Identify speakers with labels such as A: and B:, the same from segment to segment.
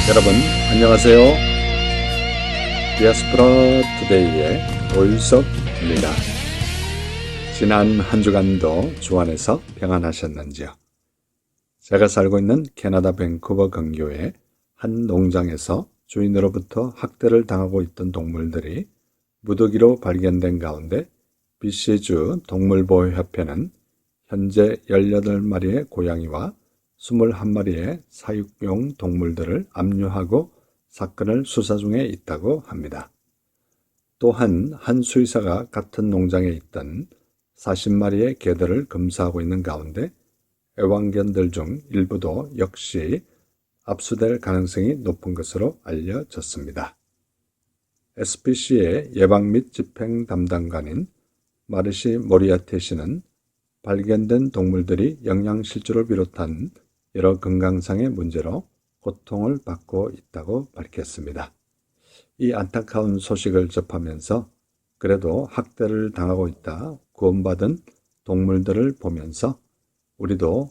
A: 여러분 안녕하세요. 디아스포라 투데이의 오일석입니다. 지난 한 주간도 주 안에서 평안하셨는지요? 제가 살고 있는 캐나다 밴쿠버 근교의 한 농장에서 주인으로부터 학대를 당하고 있던 동물들이 무더기로 발견된 가운데 BC주 동물보호협회는 현재 18마리의 고양이와 21마리의 사육용 동물들을 압류하고 사건을 수사 중에 있다고 합니다. 또한 한 수의사가 같은 농장에 있던 40마리의 개들을 검사하고 있는 가운데 애완견들 중 일부도 역시 압수될 가능성이 높은 것으로 알려졌습니다. SPC의 예방 및 집행 담당관인 마르시 모리아테 씨는 발견된 동물들이 영양실조를 비롯한 여러 건강상의 문제로 고통을 받고 있다고 밝혔습니다. 이 안타까운 소식을 접하면서 그래도 학대를 당하고 있다 구원받은 동물들을 보면서 우리도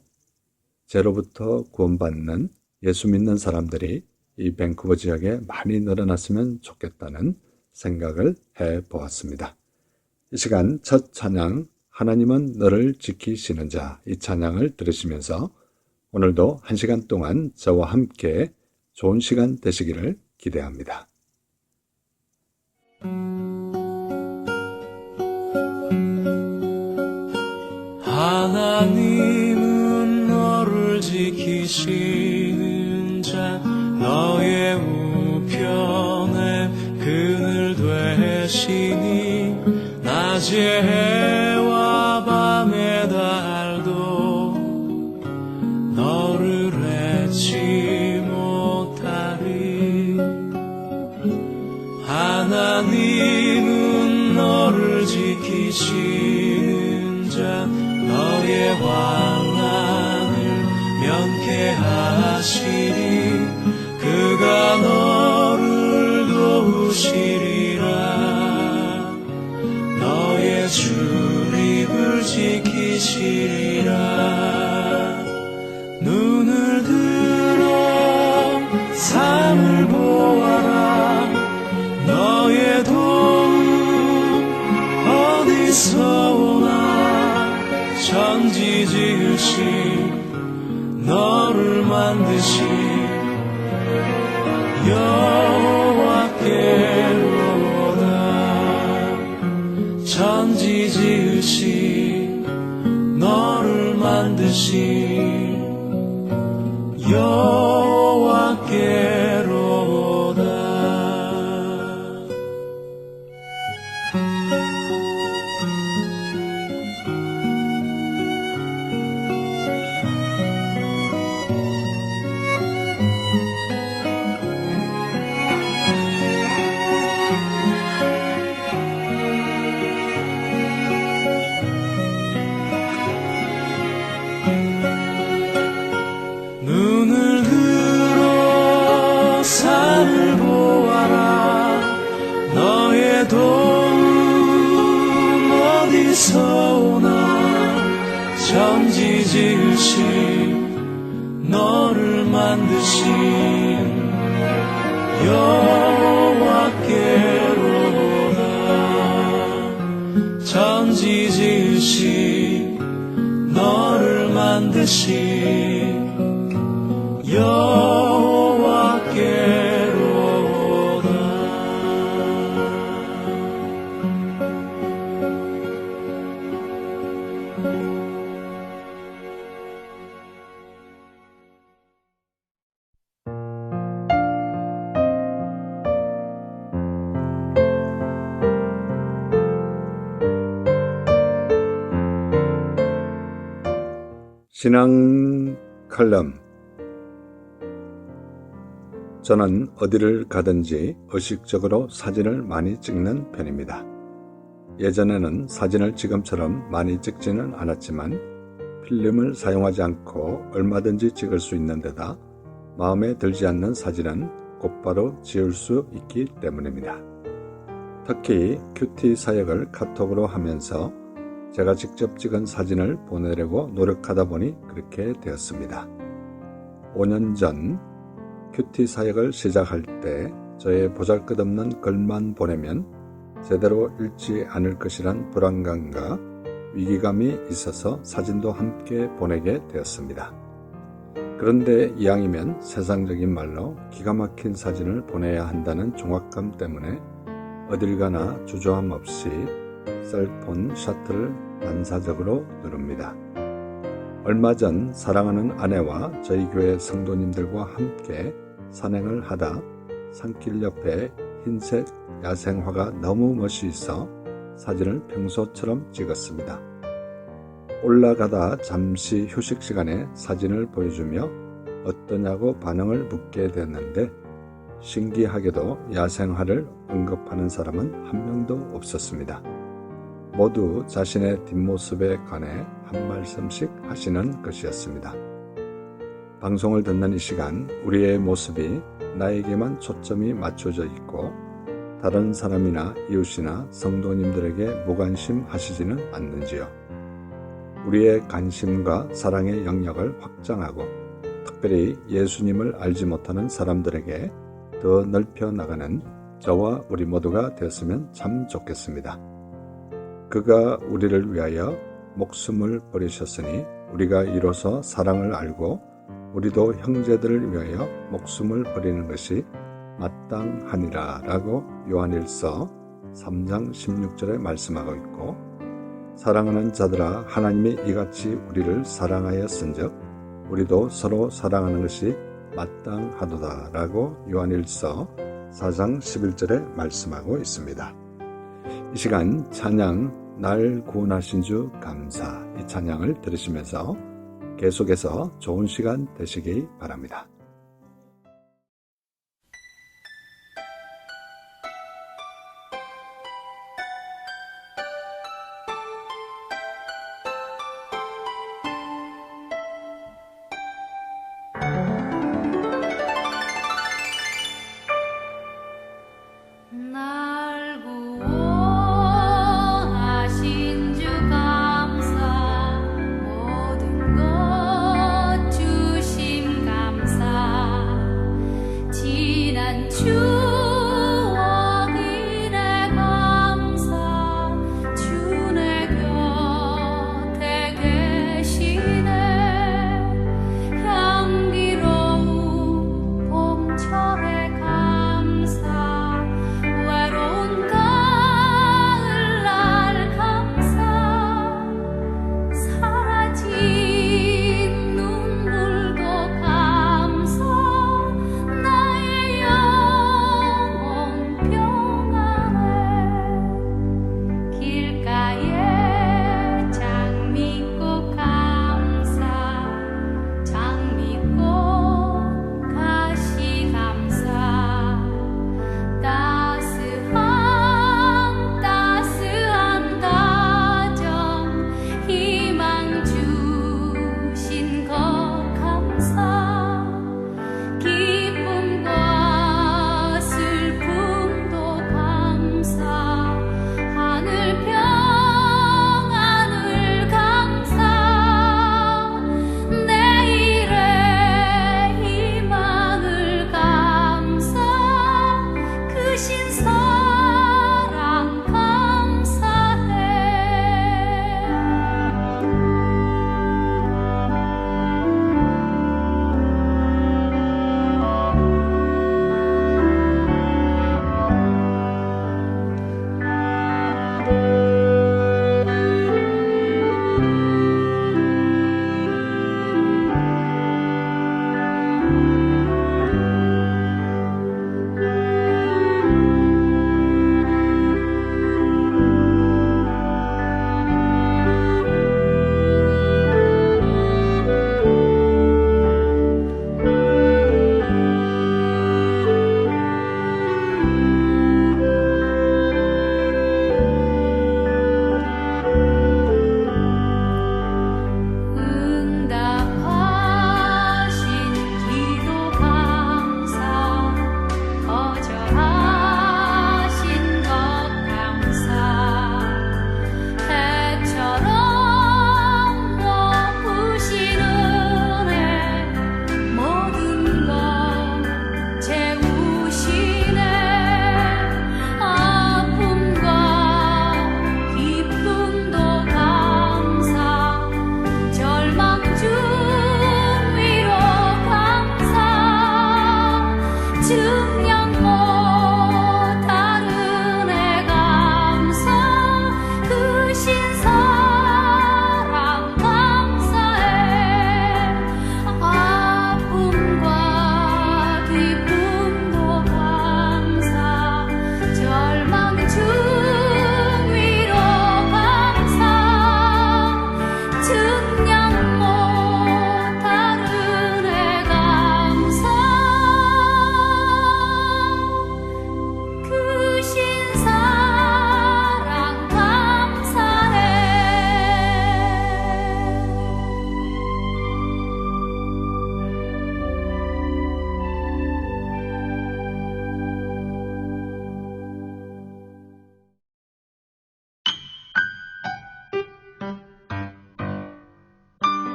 A: 죄로부터 구원받는 예수 믿는 사람들이 이 밴쿠버 지역에 많이 늘어났으면 좋겠다는 생각을 해보았습니다. 이 시간 첫 찬양 하나님은 너를 지키시는 자, 이 찬양을 들으시면서 오늘도 한 시간 동안 저와 함께 좋은 시간 되시기를 기대합니다.
B: 하나님은 너를 지키시는 자, 너의 우편에 그늘 되시니 낮에 해와 밤의 달도 너를 해치 못하리. 하나님은 너를 지키시는 자, 너의 환난을 면케하시리. 그가 너를 도우시리라. 너의 출입을 지키시리라. 눈을 들어 산을 보아라. 너의 도움 어디서 오나. 천지 지으신 너를 만드신 여호와께로다. 천지 지으신 너를 만드신 여호와께로다. 눈을 들어 산을 보아라. 너의 도움 어디서 오나. 천지 지으신 너를 만드신 여호와께로다. 천지 지으신 너를 만드신 여호와께로다.
A: 신앙 칼럼. 저는 어디를 가든지 의식적으로 사진을 많이 찍는 편입니다. 예전에는 사진을 지금처럼 많이 찍지는 않았지만 필름을 사용하지 않고 얼마든지 찍을 수 있는 데다 마음에 들지 않는 사진은 곧바로 지울 수 있기 때문입니다. 특히 큐티 사역을 카톡으로 하면서 제가 직접 찍은 사진을 보내려고 노력하다 보니 그렇게 되었습니다. 5년 전 큐티 사역을 시작할 때 저의 보잘것없는 글만 보내면 제대로 읽지 않을 것이란 불안감과 위기감이 있어서 사진도 함께 보내게 되었습니다. 그런데 이왕이면 세상적인 말로 기가 막힌 사진을 보내야 한다는 중압감 때문에 어딜 가나 주저함 없이 셀폰 셔터를 반사적으로 누릅니다. 얼마 전 사랑하는 아내와 저희 교회 성도님들과 함께 산행을 하다 산길 옆에 흰색 야생화가 너무 멋이 있어 사진을 평소처럼 찍었습니다. 올라가다 잠시 휴식 시간에 사진을 보여주며 어떠냐고 반응을 묻게 됐는데 신기하게도 야생화를 언급하는 사람은 한 명도 없었습니다. 모두 자신의 뒷모습에 관해 한 말씀씩 하시는 것이었습니다. 방송을 듣는 이 시간 우리의 모습이 나에게만 초점이 맞춰져 있고 다른 사람이나 이웃이나 성도님들에게 무관심 하시지는 않는지요? 우리의 관심과 사랑의 영역을 확장하고 특별히 예수님을 알지 못하는 사람들에게 더 넓혀 나가는 저와 우리 모두가 되었으면 참 좋겠습니다. 그가 우리를 위하여 목숨을 버리셨으니 우리가 이로써 사랑을 알고 우리도 형제들을 위하여 목숨을 버리는 것이 마땅하니라 라고 요한일서 3장 16절에 말씀하고 있고, 사랑하는 자들아 하나님이 이같이 우리를 사랑하였은즉 우리도 서로 사랑하는 것이 마땅하도다 라고 요한일서 4장 11절에 말씀하고 있습니다. 이 시간 찬양 날 구원하신 주 감사, 이 찬양을 들으시면서 계속해서 좋은 시간 되시기 바랍니다.
C: 날 구원하신 주 감사, 모든 것 주심 감사.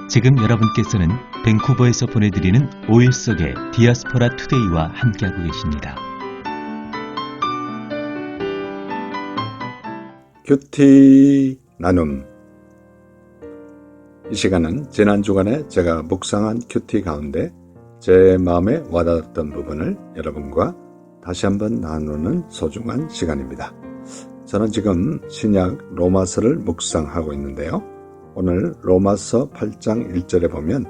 C: 지금 여러분께서는 밴쿠버에서 보내드리는 5일 속의 디아스포라 투데이와 함께하고 계십니다.
A: 큐티 나눔. 이 시간은 지난 주간에 제가 묵상한 큐티 가운데 제 마음에 와닿았던 부분을 여러분과 다시 한번 나누는 소중한 시간입니다. 저는 지금 신약 로마서를 묵상하고 있는데요. 오늘 로마서 8장 1절에 보면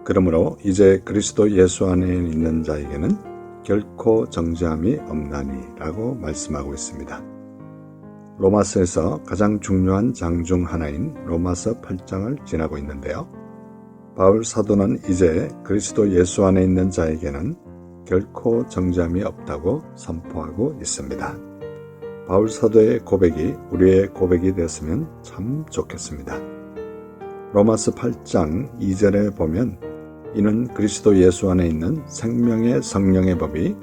A: 그러므로 이제 그리스도 예수 안에 있는 자에게는 결코 정죄함이 없나니 라고 말씀하고 있습니다. 로마서에서 가장 중요한 장 중 하나인 로마서 8장을 지나고 있는데요. 바울 사도는 이제 그리스도 예수 안에 있는 자에게는 결코 정죄함이 없다고 선포하고 있습니다. 바울 사도의 고백이 우리의 고백이 됐으면 참 좋겠습니다. 로마서 8장 2절에 보면 이는 그리스도 예수 안에 있는 생명의 성령의 법이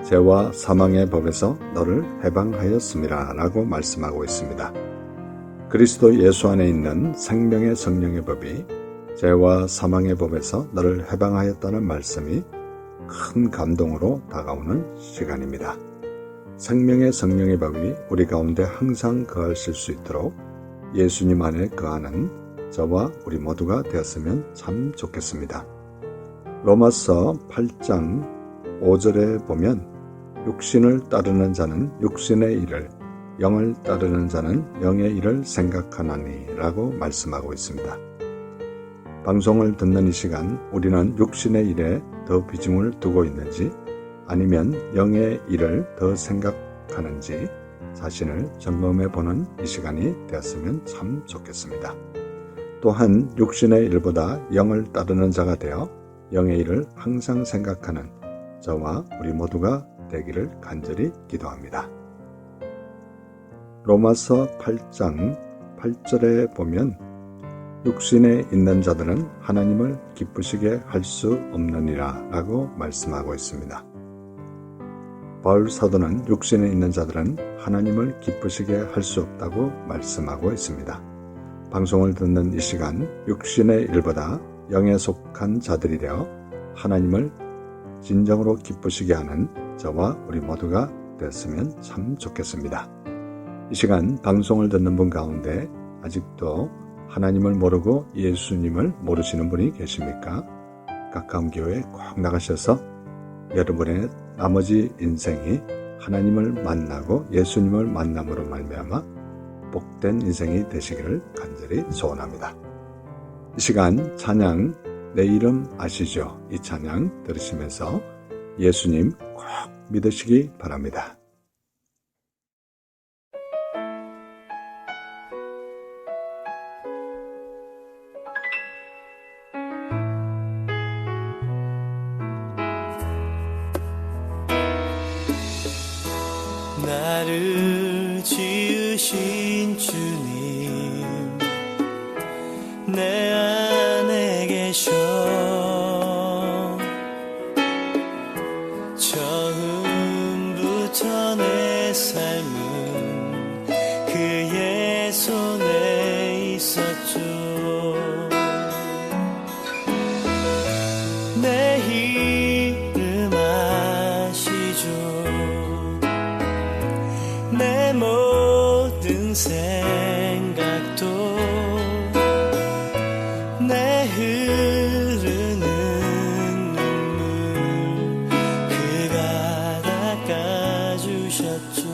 A: 죄와 사망의 법에서 너를 해방하였음이라 라고 말씀하고 있습니다. 그리스도 예수 안에 있는 생명의 성령의 법이 죄와 사망의 법에서 너를 해방하였다는 말씀이 큰 감동으로 다가오는 시간입니다. 생명의 성령의 법이 우리 가운데 항상 거하실 수 있도록 예수님 안에 거하는 저와 우리 모두가 되었으면 참 좋겠습니다. 로마서 8장 5절에 보면 육신을 따르는 자는 육신의 일을, 영을 따르는 자는 영의 일을 생각하나니 라고 말씀하고 있습니다. 방송을 듣는 이 시간 우리는 육신의 일에 더 비중을 두고 있는지 아니면 영의 일을 더 생각하는지 자신을 점검해 보는 이 시간이 되었으면 참 좋겠습니다. 또한 육신의 일보다 영을 따르는 자가 되어 영의 일을 항상 생각하는 저와 우리 모두가 되기를 간절히 기도합니다. 로마서 8장 8절에 보면 육신에 있는 자들은 하나님을 기쁘시게 할 수 없느니라 라고 말씀하고 있습니다. 바울 사도는 육신에 있는 자들은 하나님을 기쁘시게 할 수 없다고 말씀하고 있습니다. 방송을 듣는 이 시간 육신의 일보다 영에 속한 자들이 되어 하나님을 진정으로 기쁘시게 하는 저와 우리 모두가 됐으면 참 좋겠습니다. 이 시간 방송을 듣는 분 가운데 아직도 하나님을 모르고 예수님을 모르시는 분이 계십니까? 가까운 교회에 꼭 나가셔서 여러분의 나머지 인생이 하나님을 만나고 예수님을 만남으로 말미암아 복된 인생이 되시기를 간절히 소원합니다. 이 시간 찬양 내 이름 아시죠? 이 찬양 들으시면서 예수님 꼭 믿으시기 바랍니다.
B: 나를 지으신 주님 내 안에 계셔 처음부터 내 삶은 그의 손에 있었죠. 내 이름 아시죠. 내 모든 생각도 내 흐르는 눈물 그가 닦아주셨죠.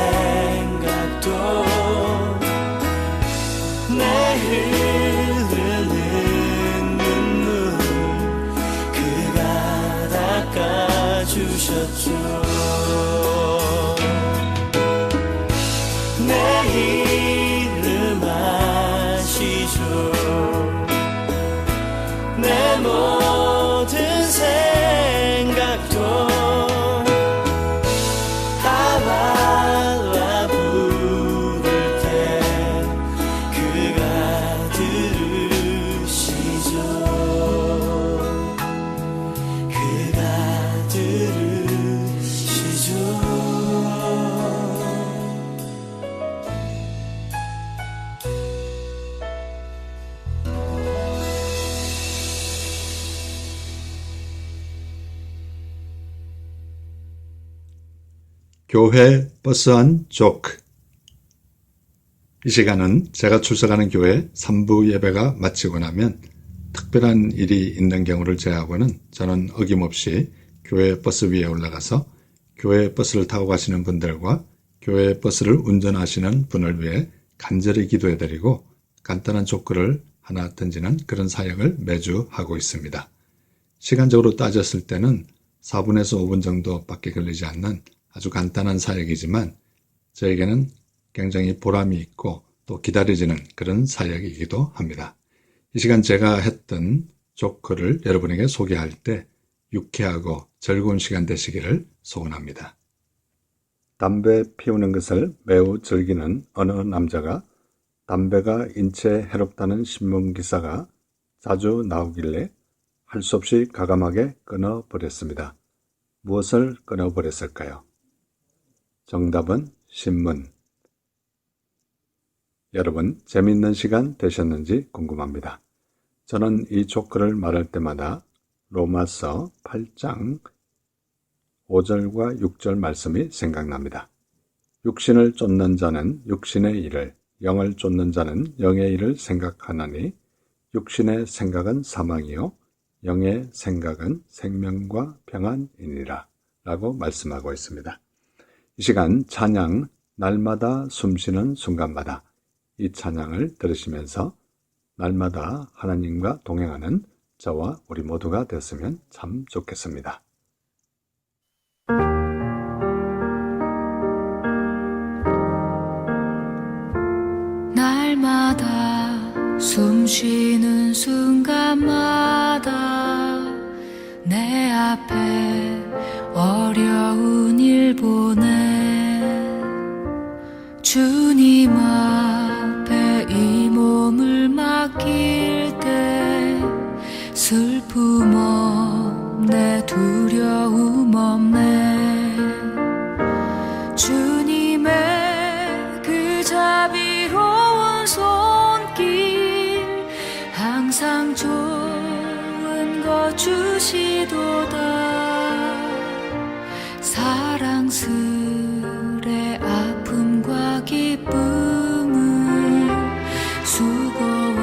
B: 생각도 내 흐르는 눈물 그가 닦아주셨죠. 내 이름 아시죠. 내 모든 생각도 아바라 부를 때 그가 들으시죠. 그가 들으시죠.
A: 교회 버스 안 조크. 이 시간은 제가 출석하는 교회 3부 예배가 마치고 나면 특별한 일이 있는 경우를 제외하고는 저는 어김없이 교회 버스 위에 올라가서 교회 버스를 타고 가시는 분들과 교회 버스를 운전하시는 분을 위해 간절히 기도해드리고 간단한 조크를 하나 던지는 그런 사역을 매주 하고 있습니다. 시간적으로 따졌을 때는 4분에서 5분 정도밖에 걸리지 않는 아주 간단한 사역이지만 저에게는 굉장히 보람이 있고 또 기다려지는 그런 사역이기도 합니다. 이 시간 제가 했던 조크를 여러분에게 소개할 때 유쾌하고 즐거운 시간 되시기를 소원합니다. 담배 피우는 것을 매우 즐기는 어느 남자가 담배가 인체에 해롭다는 신문기사가 자주 나오길래 할 수 없이 과감하게 끊어버렸습니다. 무엇을 끊어버렸을까요? 정답은 신문. 여러분, 재미있는 시간 되셨는지 궁금합니다. 저는 이 조크를 말할 때마다 로마서 8장 5절과 6절 말씀이 생각납니다. 육신을 쫓는 자는 육신의 일을, 영을 쫓는 자는 영의 일을 생각하나니 육신의 생각은 사망이요 영의 생각은 생명과 평안이니라 라고 말씀하고 있습니다. 이 시간 찬양 날마다 숨쉬는 순간마다 이 찬양을 들으시면서 날마다 하나님과 동행하는 저와 우리 모두가 됐으면 참 좋겠습니다.
D: 날마다 숨쉬는 순간마다 내 앞에 어려운 일 보내 주님 앞에 이 몸을 맡길 때 슬픔 없네 두려움 없네 주님의 그 자비로운 손길 항상 좋은 것 주시도다 사랑스레 아픔과 기쁨을 수고와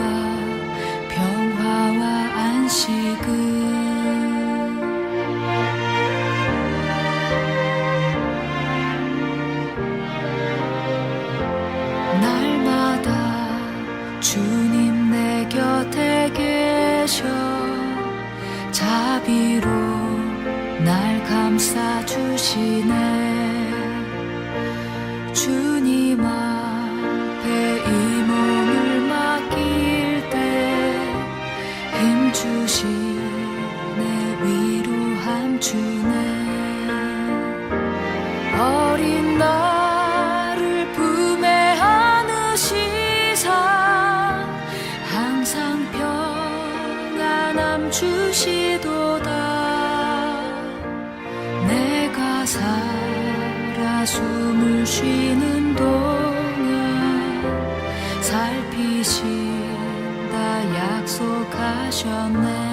D: 평화와 안식을 날마다 주님 내 곁에 계셔 자비로 날 감싸주시네 주님 앞에 이 몸을 맡길 때 힘주시네 위로함 주네 어린 나를 품에 안으시사 항상 평안함 주시도다 내가 살아 숨을 쉬는 동안 살피신다 약속하셨네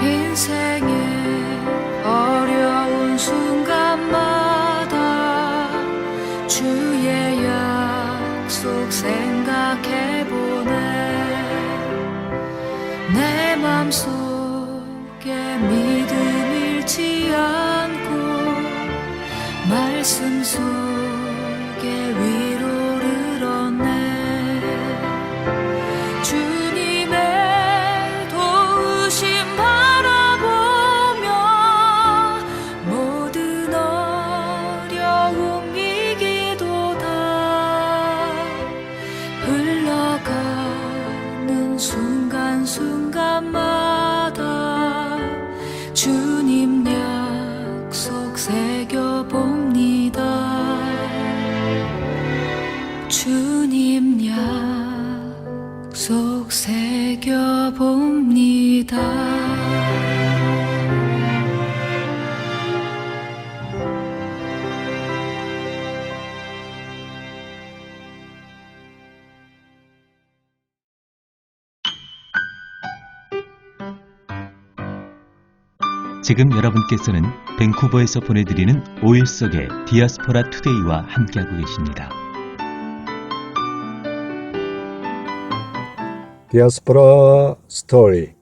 D: 인생의 어려운 순간마다 주의 생각해보네. 내 맘속에 믿음 잃지 않고 말씀 속에 위로를 얻네. 주님의 도우심 바라보며 모든 어려움 이기도다. 흘러가는 순간순간마다 주님 약속 새겨봅니다. 주님 약속 새겨봅니다.
C: 지금 여러분께서는 밴쿠버에서 보내드리는 5일 속의 디아스포라 투데이와 함께하고 계십니다.
A: 디아스포라 스토리.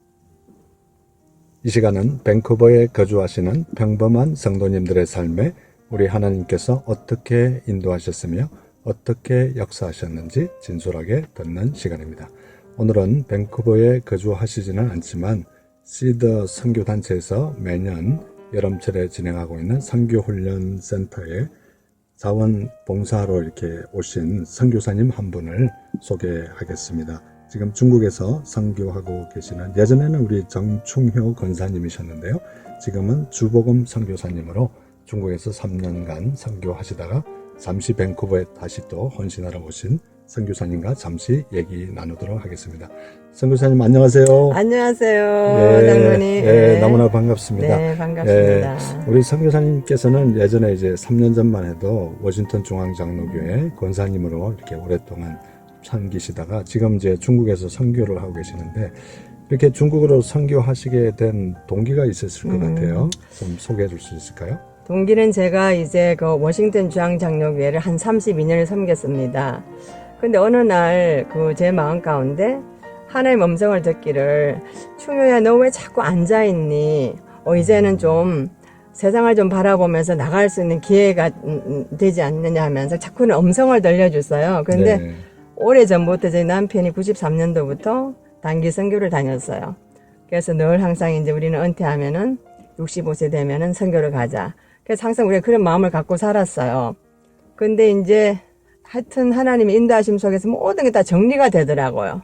A: 이 시간은 밴쿠버에 거주하시는 평범한 성도님들의 삶에 우리 하나님께서 어떻게 인도하셨으며 어떻게 역사하셨는지 진솔하게 듣는 시간입니다. 오늘은 밴쿠버에 거주하시지는 않지만 시더 선교단체에서 매년 여름철에 진행하고 있는 선교훈련센터에 자원봉사로 이렇게 오신 선교사님 한 분을 소개하겠습니다. 지금 중국에서 선교하고 계시는, 예전에는 우리 정충효 권사님이셨는데요. 지금은 주복음 선교사님으로 중국에서 3년간 선교하시다가 잠시 밴쿠버에 다시 또 헌신하러 오신 선교사님과 잠시 얘기 나누도록 하겠습니다. 선교사님 안녕하세요.
E: 안녕하세요, 장로님.
A: 네, 너무나 반갑습니다.
E: 네, 반갑습니다.
A: 우리 선교사님께서는 예전에 이제 3년 전만 해도 워싱턴 중앙장로교회 권사님으로 이렇게 오랫동안 섬기시다가 지금 이제 중국에서 선교를 하고 계시는데, 이렇게 중국으로 선교하시게 된 동기가 있었을 것 같아요. 좀 소개해 줄 수 있을까요?
E: 동기는 제가 이제 그 워싱턴 중앙장로교회를 한 32년을 섬겼습니다. 근데 어느 날 그 제 마음 가운데 하나님의 음성을 듣기를, 충효야 너 왜 자꾸 앉아있니? 이제는 좀 세상을 좀 바라보면서 나갈 수 있는 기회가 되지 않느냐 하면서 자꾸는 음성을 들려줬어요. 근데
A: 네.
E: 오래전부터 제 남편이 93년도부터 단기 선교를 다녔어요. 그래서 늘 항상 이제 우리는 은퇴하면은 65세 되면은 선교를 가자. 그래서 항상 우리가 그런 마음을 갖고 살았어요. 근데 이제 하여튼 하나님의 인도하심 속에서 모든 게 다 정리가 되더라고요.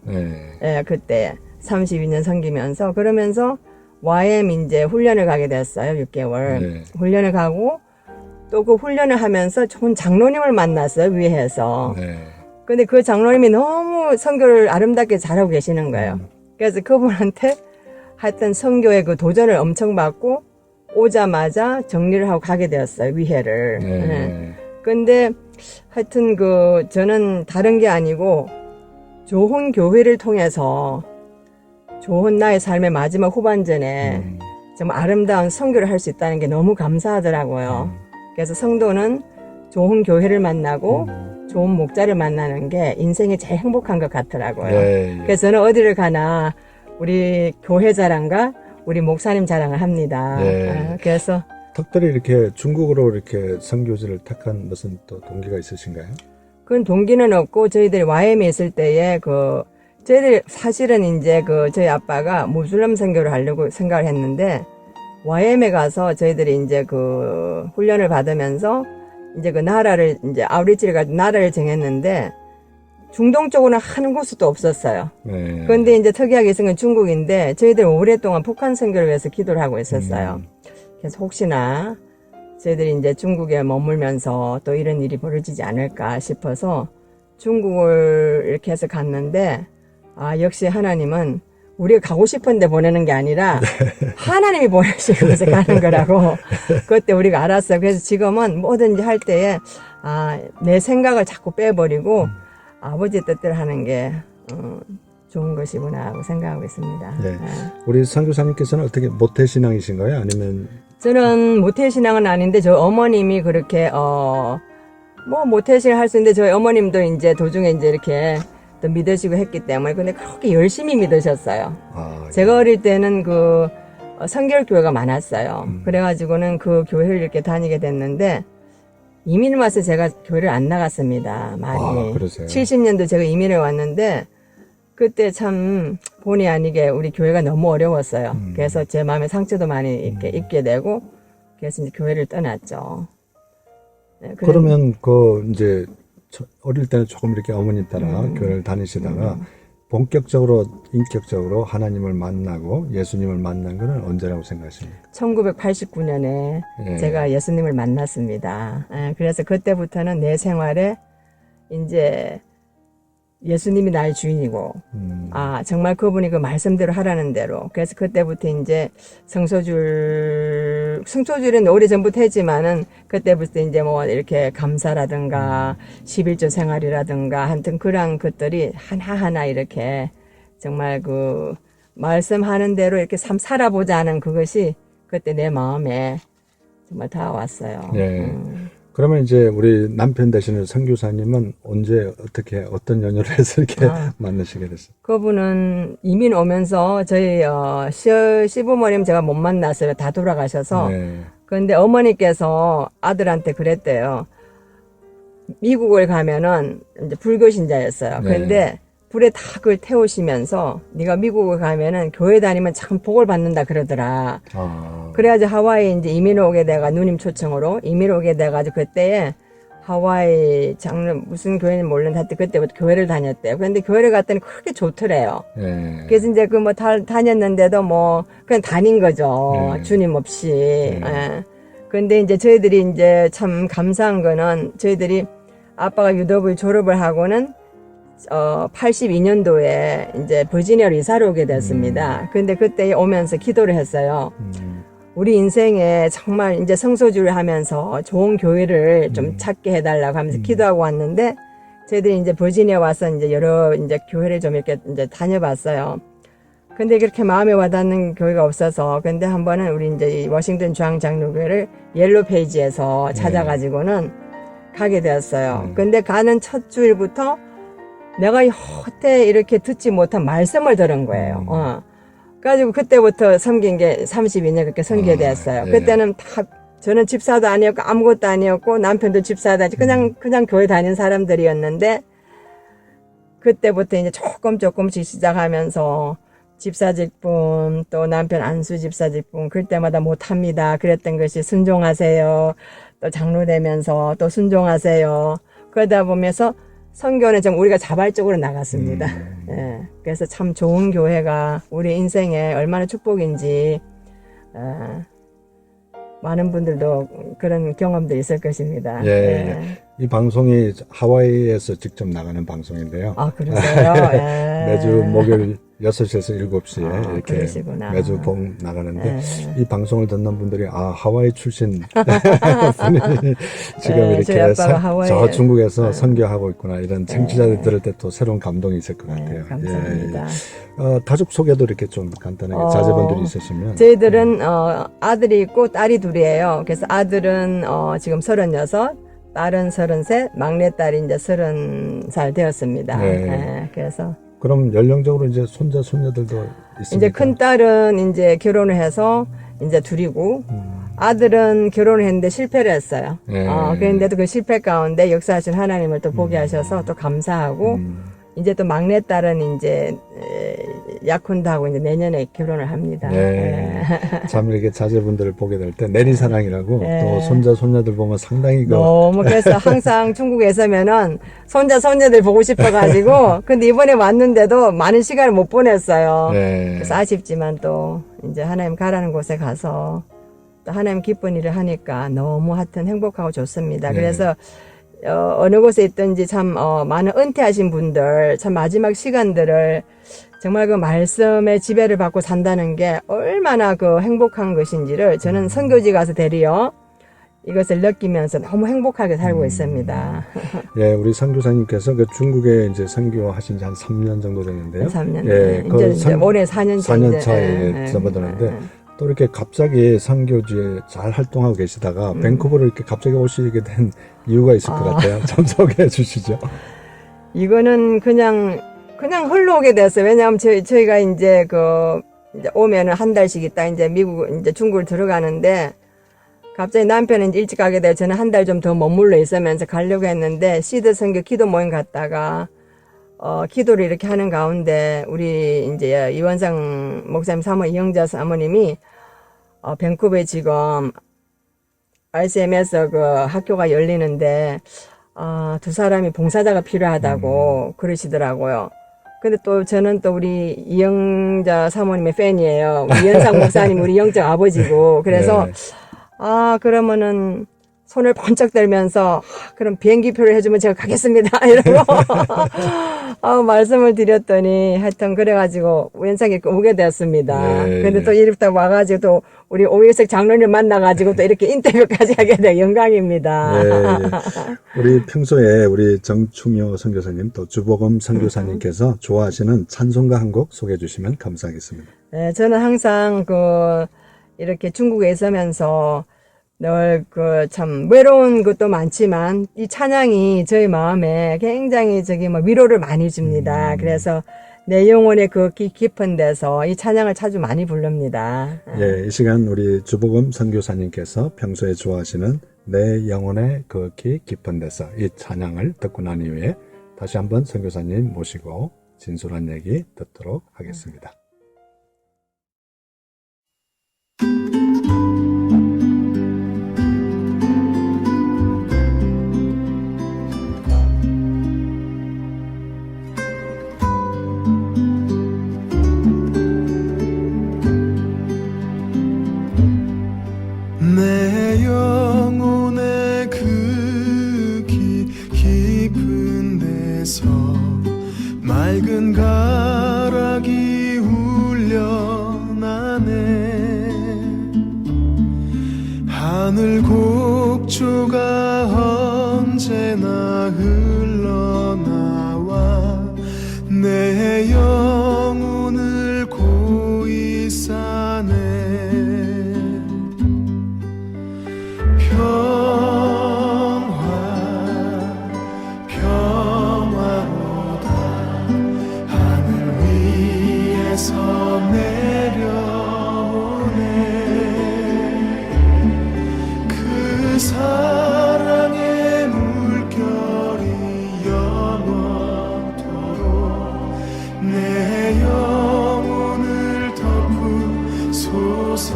E: 예, 그때 32년 섬기면서, 그러면서 YM 이제 훈련을 가게 됐어요. 6개월.
A: 네.
E: 훈련을 가고 또 그 훈련을 하면서 좋은 장로님을 만났어요. 위에서.
A: 네.
E: 근데 그 장로님이 너무 선교를 아름답게 잘하고 계시는 거예요. 그래서 그분한테 하여튼 선교의 그 도전을 엄청 받고 오자마자 정리를 하고 가게 되었어요. 위회를.
A: 네.
E: 네. 근데 하여튼 저는 다른 게 아니고 좋은 교회를 통해서 좋은 나의 삶의 마지막 후반전에 정말 아름다운 선교를 할 수 있다는 게 너무 감사하더라고요. 그래서 성도는 좋은 교회를 만나고 좋은 목자를 만나는 게 인생이 제일 행복한 것 같더라고요.
A: 네, 예.
E: 그래서 저는 어디를 가나 우리 교회 자랑과 우리 목사님 자랑을 합니다.
A: 네.
E: 그래서
A: 특별히 이렇게 중국으로 이렇게 선교지를 택한 무슨 또 동기가 있으신가요?
E: 그건 동기는 없고, 저희들이 YM에 있을 때에 저희들이 사실은 이제 저희 아빠가 무슬림 선교를 하려고 생각을 했는데, YM에 가서 저희들이 이제 훈련을 받으면서 이제 나라를 이제 아우리지를 가지고 나라를 정했는데, 중동 쪽으로는 한 곳도 없었어요.
A: 네.
E: 그런데 이제 특이하게 있은 건 중국인데, 저희들이 오랫동안 북한 선교를 위해서 기도를 하고 있었어요. 그래서 혹시나 저희들이 이제 중국에 머물면서 또 이런 일이 벌어지지 않을까 싶어서 중국을 이렇게 해서 갔는데, 역시 하나님은 우리가 가고 싶은데 보내는 게 아니라 하나님이 보내시고 그래서 가는 거라고 그때 우리가 알았어요. 그래서 지금은 뭐든지 할 때에 내 생각을 자꾸 빼버리고 아버지 뜻대로 하는 게 좋은 것이구나 하고 생각하고 있습니다.
A: 네. 우리 선교사님께서는 어떻게 모태신앙이신가요? 아니면?
E: 저는 모태신앙은 아닌데 저 어머님이 그렇게 뭐 모태신앙 할 수 있는데 저희 어머님도 이제 도중에 이제 이렇게 또 믿으시고 했기 때문에 근데 그렇게 열심히 믿으셨어요. 제가 어릴 때는 그 성결교회가 많았어요. 그래가지고는 그 교회를 이렇게 다니게 됐는데 이민을 와서 제가 교회를 안 나갔습니다. 많이.
A: 그러세요?
E: 70년도 제가 이민을 왔는데 그때 참 본의 아니게 우리 교회가 너무 어려웠어요. 그래서 제 마음에 상처도 많이 이렇게 입게 되고 그래서 이제 교회를 떠났죠. 네,
A: 그러면 이제 어릴 때는 조금 이렇게 어머님 따라 교회를 다니시다가 본격적으로 인격적으로 하나님을 만나고 예수님을 만난 거는 언제라고 생각하십니까?
E: 1989년에
A: 예.
E: 제가 예수님을 만났습니다. 예, 그래서 그때부터는 내 생활에 이제 예수님이 나의 주인이고, 정말 그분이 그 말씀대로 하라는 대로. 그래서 그때부터 이제 성소줄은 오래전부터 했지만은, 그때부터 이제 뭐 이렇게 감사라든가, 11조 생활이라든가, 하여튼 그런 것들이 하나하나 이렇게 정말 그 말씀하는 대로 이렇게 삶 살아보자는 그것이 그때 내 마음에 정말 다가왔어요.
A: 네. 그러면 이제 우리 남편 되시는 선교사님은 언제 어떻게 어떤 연유를 해서 이렇게 만나시게 됐어요?
E: 그분은 이민 오면서 저희 시부모님 제가 못 만났어요. 다 돌아가셔서.
A: 네.
E: 그런데 어머니께서 아들한테 그랬대요. 미국을 가면은 이제 불교 신자였어요. 그런데 불에 다 그걸 태우시면서 네가 미국을 가면은 교회 다니면 참 복을 받는다 그러더라. 그래가지고 하와이에 이제 이민 오게 돼가 누님 초청으로 이민 오게 돼가지고 그때에 하와이 장로 무슨 교회는 모르는데 하여튼 그때부터 교회를 다녔대요. 그런데 교회를 갔더니 그렇게 좋더래요.
A: 네.
E: 그래서 이제 그 뭐 다녔는데도 뭐 그냥 다닌 거죠.
A: 네.
E: 주님 없이. 예. 그런데 이제 저희들이 이제 참 감사한 거는 저희들이 아빠가 유도부 졸업을 하고는 82년도에 이제 버지니아로 이사를 오게 됐습니다. 근데 그때 오면서 기도를 했어요. 우리 인생에 정말 이제 성소주를 하면서 좋은 교회를 좀 찾게 해달라고 하면서 기도하고 왔는데, 저희들이 이제 버지니아 와서 이제 여러 이제 교회를 좀 이렇게 이제 다녀봤어요. 근데 그렇게 마음에 와닿는 교회가 없어서, 근데 한 번은 우리 이제 이 워싱턴 중앙장로교회를 옐로 페이지에서 찾아가지고는 가게 되었어요. 근데 가는 첫 주일부터 내가 여태 이렇게 듣지 못한 말씀을 들은 거예요. 그래가지고 그때부터 섬긴 게 32년 그렇게 섬기게 되었어요. 그때는 다, 저는 집사도 아니었고 아무것도 아니었고 남편도 집사도 아니고 그냥 교회 다니는 사람들이었는데, 그때부터 이제 조금씩 시작하면서 집사 직분, 또 남편 안수 집사 직분, 그럴 때마다 못합니다. 그랬던 것이 순종하세요. 또 장로 되면서 또 순종하세요. 그러다 보면서 선교는 좀 우리가 자발적으로 나갔습니다. 예. 그래서 참 좋은 교회가 우리 인생에 얼마나 축복인지, 많은 분들도 그런 경험들이 있을 것입니다.
A: 예. 이 방송이 하와이에서 직접 나가는 방송인데요.
E: 아, 그러세요? 예.
A: 매주 목요일 6시에서 7시에 이렇게
E: 그러시구나.
A: 매주 나가는데, 이 방송을 듣는 분들이 하와이 출신 분이 지금
E: 저희
A: 이렇게
E: 아빠가
A: 저 중국에서 선교하고 있구나, 이런 청취자들 들을 때 또 새로운 감동이 있을 것 같아요.
E: 감사합니다.
A: 가족 소개도 이렇게 좀 간단하게 자제분들이 있으시면.
E: 저희들은 아들이 있고 딸이 둘이에요. 그래서 아들은 지금 36, 딸은 33, 막내딸이 이제 30살 되었습니다.
A: 네.
E: 그래서
A: 그럼 연령적으로 이제 손자, 손녀들도 있습니까?
E: 이제 큰 딸은 이제 결혼을 해서 이제 둘이고, 아들은 결혼을 했는데 실패를 했어요.
A: 네.
E: 그런데도 그 실패 가운데 역사하신 하나님을 또 보게 하셔서 또 감사하고, 이제 또 막내딸은 이제 약혼도 이제 내년에 결혼을 합니다.
A: 네. 참 이렇게 자제분들을 보게 될 때 내리사랑이라고
E: 네.
A: 또 손자, 손녀들 보면 상당히
E: 너무 그래서 항상 중국에 있으면은 손자, 손녀들 보고 싶어가지고, 근데 이번에 왔는데도 많은 시간을 못 보냈어요.
A: 네.
E: 그래서 아쉽지만 또 이제 하나님 가라는 곳에 가서 또 하나님 기쁜 일을 하니까 너무 하여튼 행복하고 좋습니다.
A: 네.
E: 그래서 어느 곳에 있든지 참 많은 은퇴하신 분들 참 마지막 시간들을 정말 그 말씀의 지배를 받고 산다는 게 얼마나 그 행복한 것인지를 저는 선교지 가서 대리어 이것을 느끼면서 너무 행복하게 살고 있습니다.
A: 예, 우리 선교사님께서 그 중국에 이제 선교하신 지 한 3년 정도 됐는데요.
E: 3년.
A: 예,
E: 이제 올해 4년 차.
A: 4년 차에 접어드는데 또 이렇게 갑자기 선교지에 잘 활동하고 계시다가 밴쿠버로 이렇게 갑자기 오시게 된 이유가 있을 것 같아요. 좀 소개해 주시죠.
E: 이거는 그냥 흘러오게 됐어요. 왜냐하면 저희가 이제 이제 오면은 한 달씩 있다 이제 이제 중국을 들어가는데 갑자기 남편은 이제 일찍 가게 돼서 저는 한 달 좀 더 머물러 있으면서 가려고 했는데 시드 선교 기도 모임 갔다가 기도를 이렇게 하는 가운데 우리 이제 이원상 목사님 사모 이영자 사모님이 밴쿠버에 지금 RCM에서 그 학교가 열리는데 두 사람이 봉사자가 필요하다고 그러시더라고요. 근데 또 저는 또 우리 이영자 사모님의 팬이에요. 이현상 목사님 우리 영적 아버지고 그래서
A: 네.
E: 그러면은 손을 번쩍 들면서 그럼 비행기표를 해주면 제가 가겠습니다 이러고 말씀을 드렸더니 하여튼 그래가지고 우연찮게 이렇게 오게 되었습니다.
A: 네,
E: 근데
A: 네.
E: 또 이렇게 와가지고 또 우리 오일석 장로님 만나가지고 또 이렇게 인터뷰까지 하게 돼 영광입니다.
A: 네. 우리 평소에 우리 정충효 선교사님 또 주복음 선교사님께서 좋아하시는 찬송가 한 곡 소개해 주시면 감사하겠습니다.
E: 네, 저는 항상 이렇게 중국에 있으면서 늘 참 외로운 것도 많지만 이 찬양이 저희 마음에 굉장히 위로를 많이 줍니다. 그래서 내 영혼의 깊은 데서 이 찬양을 자주 많이 부릅니다.
A: 예, 이 시간 우리 주복음 선교사님께서 평소에 좋아하시는 내 영혼의 깊은 데서 이 찬양을 듣고 난 이후에 다시 한번 선교사님 모시고 진솔한 얘기 듣도록 하겠습니다.
B: 내 영혼의 깊은 데서 맑은 가락이 울려나네. 하늘 곡조가 언제나 흘러나와 내 영혼을 고이 싸네. 평화로다 하늘 위에서 내려오네. 그 사랑의 물결이 영원토록 내 영혼을 덮으소서.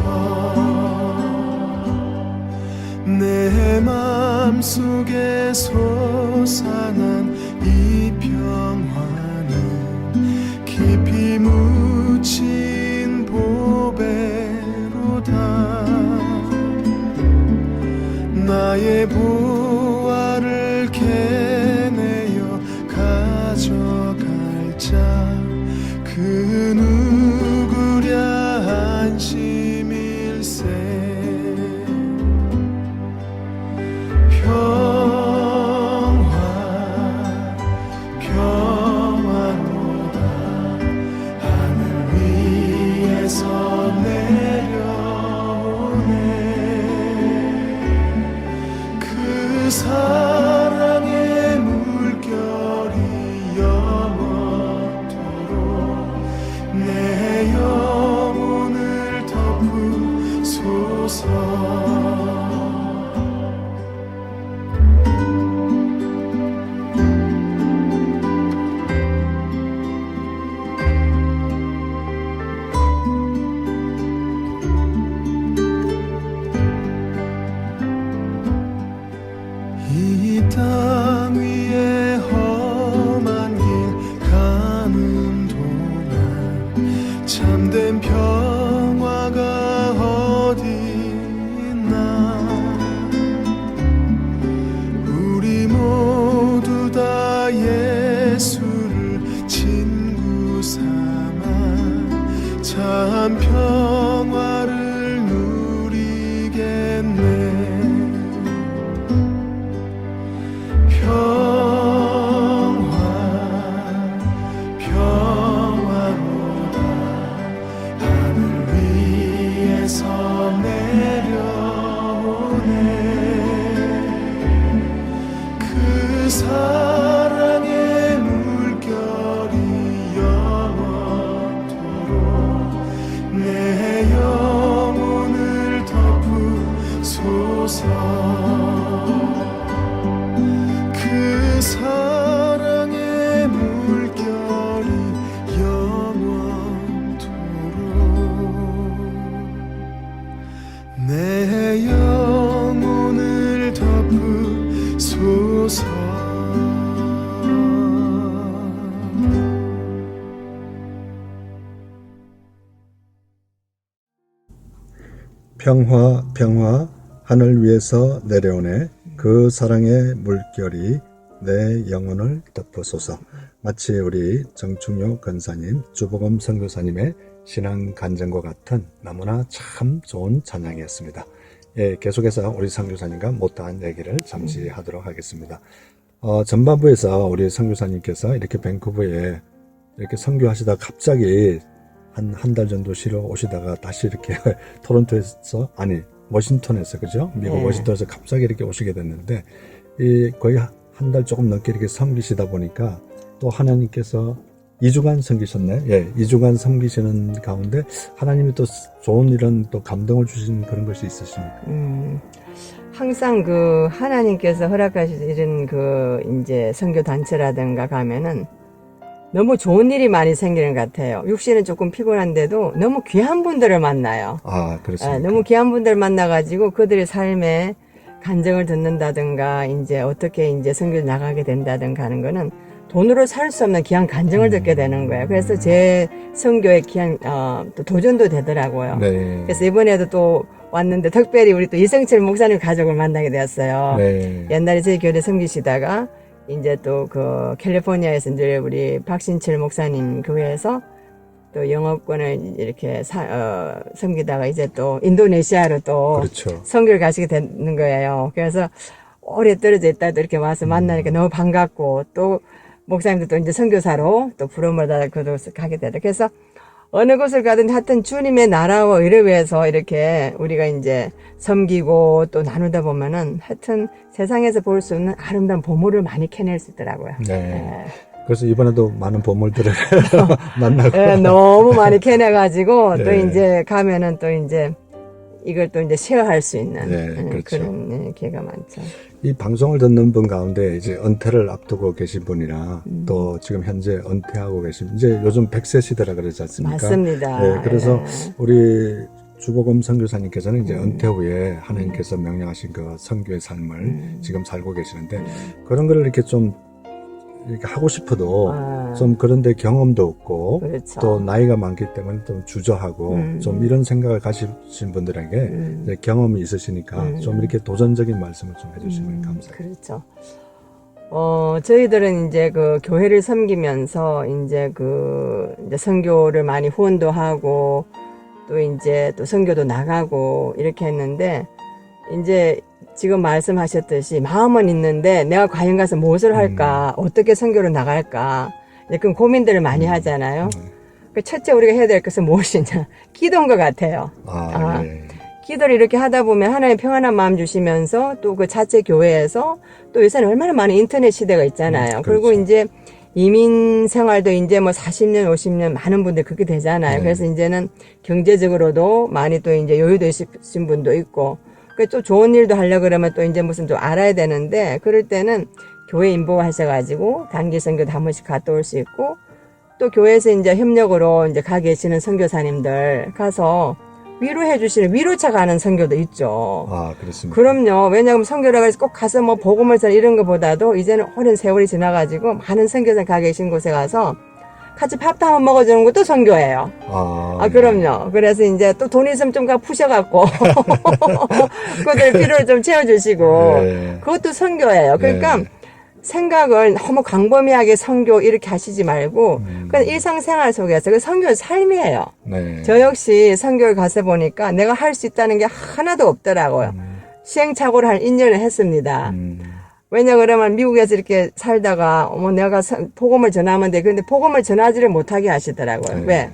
B: 내 맘속에 솟아난 이 평화는 깊이 묻힌 보배로다. 나의 보화를 캐내어 가져갈 자 그 누구랴 안심일세. 평화
A: 평화 평화 하늘 위에서 내려오네 그 사랑의 물결이 내 영혼을 덮어소서. 마치 우리 정충효 권사님, 주복음 선교사님의 신앙 간증과 같은 너무나 참 좋은 찬양이었습니다. 예, 계속해서 우리 선교사님과 못다한 얘기를 잠시 하도록 하겠습니다. 전반부에서 우리 선교사님께서 이렇게 밴쿠버에 이렇게 선교하시다 갑자기 한 달 정도 쉬러 오시다가 다시 이렇게 토론토에서, 아니, 워싱턴에서, 그죠? 미국
E: 네.
A: 워싱턴에서 갑자기 이렇게 오시게 됐는데, 거의 한 달 조금 넘게 이렇게 섬기시다 보니까 또 하나님께서 2주간 섬기셨네. 예, 2주간 섬기시는 가운데 하나님이 또 좋은 이런 또 감동을 주신 그런 것이 있으십니까?
E: 항상 그 하나님께서 허락하신 이런 그 이제 선교 단체라든가 가면은 너무 좋은 일이 많이 생기는 것 같아요. 육신은 조금 피곤한데도 너무 귀한 분들을 만나요.
A: 아, 그렇습니까?
E: 너무 귀한 분들 만나가지고 그들의 삶에 간증을 듣는다든가 이제 어떻게 이제 선교를 나가게 된다든가 하는 거는 돈으로 살 수 없는 귀한 간증을 듣게 되는 거예요. 그래서 제 선교의 귀한 또 도전도 되더라고요.
A: 네.
E: 그래서 이번에도 또 왔는데 특별히 우리 또 이성철 목사님 가족을 만나게 되었어요.
A: 네.
E: 옛날에 저희 교회 섬기시다가 이제 또 그 캘리포니아에서 이제 우리 박신철 목사님 교회에서 또 영업권을 이렇게 섬기다가 이제 또 인도네시아로 또
A: 그렇죠.
E: 선교를 가시게 되는 거예요. 그래서 오래 떨어져 있다도 이렇게 와서 만나니까 너무 반갑고 또 목사님도 또 이제 선교사로 또 부름을 받아 그곳을 가게 되다. 그래서 어느 곳을 가든 하여튼 주님의 나라와 의를 위해서 이렇게 우리가 이제 섬기고 또 나누다 보면은 하여튼 세상에서 볼 수 없는 아름다운 보물을 많이 캐낼 수 있더라고요.
A: 네. 그래서 이번에도 많은 보물들을 만나고.
E: 네, 너무 많이 캐내가지고 또
A: 네.
E: 이제 가면은 또 이제 이걸 또 이제 쉐어할 수 있는
A: 네, 그렇죠.
E: 그런 기회가 많죠.
A: 이 방송을 듣는 분 가운데 이제 은퇴를 앞두고 계신 분이나 또 지금 현재 은퇴하고 계신, 이제 요즘 100세 시대라 그러지 않습니까?
E: 맞습니다.
A: 네, 그래서
E: 네.
A: 우리 주복음 선교사님께서는 이제 은퇴 후에 하나님께서 명령하신 그 선교의 삶을 지금 살고 계시는데 그런 거를 이렇게 좀 이렇게 하고 싶어도 좀 그런데 경험도 없고
E: 그렇죠.
A: 또 나이가 많기 때문에 좀 주저하고 좀 이런 생각을 가지신 분들에게 이제 경험이 있으시니까 좀 이렇게 도전적인 말씀을 좀 해주시면 감사해요.
E: 그렇죠. 저희들은 이제 그 교회를 섬기면서 이제 이제 선교를 많이 후원도 하고 또 이제 또 선교도 나가고 이렇게 했는데 이제 지금 말씀하셨듯이 마음은 있는데 내가 과연 가서 무엇을 할까, 어떻게 선교를 나갈까, 이제 그런 고민들을 많이 하잖아요. 그 첫째 우리가 해야 될 것은 무엇이냐? 기도인 것 같아요.
A: 네.
E: 기도를 이렇게 하다 보면 하나님 평안한 마음 주시면서 또 그 자체 교회에서 또 요새는 얼마나 많은 인터넷 시대가 있잖아요. 그리고
A: 그렇죠.
E: 이제 이민 생활도 이제 뭐 40년, 50년 많은 분들 그렇게 되잖아요. 그래서 이제는 경제적으로도 많이 또 이제 여유도 있으신 분도 있고, 또 좋은 일도 하려고 그러면 또 이제 무슨 좀 알아야 되는데, 그럴 때는 교회 인보가 하셔가지고 단기 선교도 한 번씩 갔다 올 수 있고, 또 교회에서 이제 협력으로 이제 가 계시는 선교사님들 가서 위로해 주시는 위로차 가는 선교도 있죠.
A: 아, 그렇습니다.
E: 그럼요. 왜냐하면 선교라고 해서 꼭 가서 뭐 복음을 전하 이런 것보다도 이제는 오랜 세월이 지나가지고 많은 선교사 가 계신 곳에 가서 같이 밥도 한번 먹어주는 것도 선교예요. 그럼요. 그래서 이제 또 돈 있으면 좀 가 푸셔갖고 그들 필요를 좀 채워주시고
A: 네.
E: 그것도 선교예요. 그러니까
A: 네.
E: 생각을 너무 광범위하게 선교 이렇게 하시지 말고 그냥 일상생활 속에서 그 선교의 삶이에요.
A: 네.
E: 저 역시 선교를 가서 보니까 내가 할 수 있다는 게 하나도 없더라고요. 시행착오를 한 2년을 했습니다. 왜냐 그러면 미국에서 이렇게 살다가 내가 복음을 전하면 돼. 그런데 복음을 전하지를 못하게 하시더라고요.
A: 네.
E: 왜?